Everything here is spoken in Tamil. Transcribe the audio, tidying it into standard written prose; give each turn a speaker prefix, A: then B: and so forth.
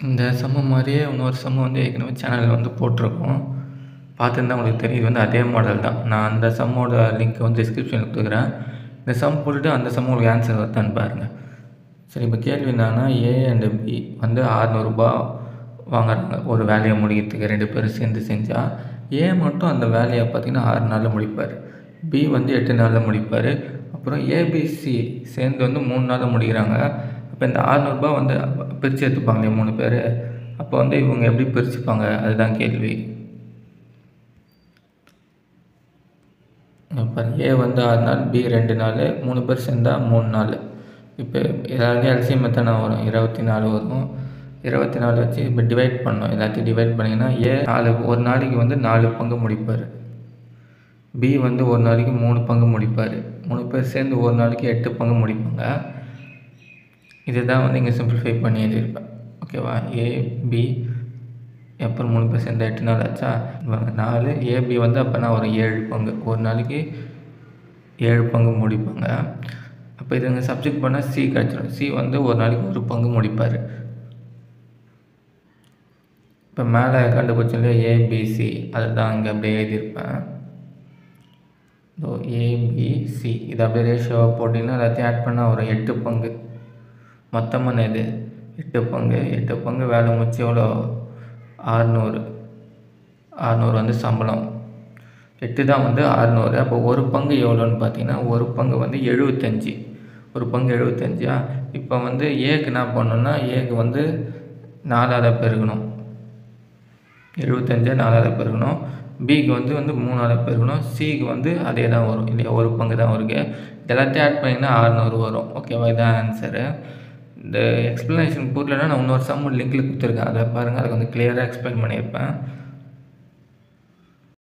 A: இந்த சம்மு மாதிரியே இன்னொரு சம்மு வந்து ஏற்கனவே சேனலில் வந்து போட்டிருக்கோம். பார்த்துருந்தா உங்களுக்கு தெரியும். இது வந்து அதே மாடல் தான். நான் அந்த சம்மோட லிங்க் வந்து டிஸ்கிரிப்ஷனில் கொடுக்குறேன். இந்த சம் போட்டுட்டு அந்த சம் உங்களுக்கு ஆன்சர் வருதான்னு பாருங்கள். சரி, இப்போ கேள்வி என்னன்னா, ஏ அண்ட் பி வந்து ரூ. 600 வாங்குறாங்க ஒரு வேலையை முடிக்கிறதுக்கு 2 பேரும் சேர்ந்து செஞ்சால். ஏ மட்டும் அந்த வேலையை பார்த்திங்கன்னா 6 நாளில் முடிப்பார். பி வந்து 8 நாளில் முடிப்பார். அப்புறம் ஏபிசி சேர்ந்து வந்து 3 நாளில் முடிக்கிறாங்க. அப்போ இந்த ரூ. 600 வந்து பிரித்து எடுத்துப்பாங்களே 3 பேர். அப்போ வந்து இவங்க எப்படி பிரிச்சுப்பாங்க, அதுதான் கேள்வி. இப்போ ஏ வந்து 6 நாள், பி 2 நாள், 3 பேர் சேர்ந்தால் 3 நாள். இப்போ ஏதாவது எல்சிஎம் எத்தனை வரும்? 24 வரும். 24 வச்சு இப்போ டிவைட் பண்ணோம். எல்லாத்தையும் டிவைட் பண்ணிங்கன்னா ஏ ஒரு நாளைக்கு வந்து 4 பங்கு முடிப்பார். பி வந்து ஒரு நாளைக்கு 3 பங்கு முடிப்பார். 3 பேர் சேர்ந்து ஒரு நாளைக்கு 8 பங்கு முடிப்பாங்க. இதுதான் வந்து இங்கே சிம்பிளிஃபை பண்ணி எழுதியிருப்பேன். ஓகேவா? ஏபி அப்புறம் 3 பேர் சேர்ந்து 8 நாள் ஆச்சா? 4 ஏபி வந்து அப்போனா ஒரு 7 பங்கு ஒரு நாளைக்கு 7 பங்கு முடிப்பாங்க. அப்போ இதுங்க சப்ஜெக்ட் பண்ணால் சி கிடச்சிடும். சி வந்து ஒரு நாளைக்கு 1 பங்கு முடிப்பார். இப்போ மேலே கண்டுபிடிச்சோம் இல்லையா ஏபிசி, அதுதான் இங்கே அப்படியே எழுதியிருப்பேன். ஸோ ஏபிசி இது அப்படியே ரேஷியோவாக போட்டிங்கன்னா எல்லாத்தையும் ஆட் பண்ணால் ஒரு 8 பங்கு. மொத்தமான இது 8 பங்கு. 8 பங்கு வேலை முடிச்சு எவ்வளோ? 600 வந்து சம்பளம். 8 தான் வந்து 600. அப்போ ஒரு பங்கு எவ்வளோன்னு பார்த்தீங்கன்னா ஒரு பங்கு வந்து 75. ஒரு பங்கு 75. இப்போ வந்து ஏக்கு என்ன பண்ணணும்னா ஏக்கு வந்து 4ஆல் பெருக்கணும். 75 4ஆல் பெருக்கணும். பிக்கு வந்து 3ஆல் பெருக்கணும். சிக்கு வந்து அதே தான் வரும் இல்லையா, ஒரு பங்கு தான் வருது. எல்லாத்தையும் ஆட் பண்ணிங்கன்னா 600 வரும். ஓகேவா? இதான் ஆன்சரு. இந்த எக்ஸ்ப்ளனேஷன் புரியலன்னா நான் இன்னொரு சம் லிங்க்கில் கொடுத்துருக்கேன், அதை பாருங்கள். அதை வந்து கிளியராக எக்ஸ்பிளைன் பண்ணியிருப்பேன்.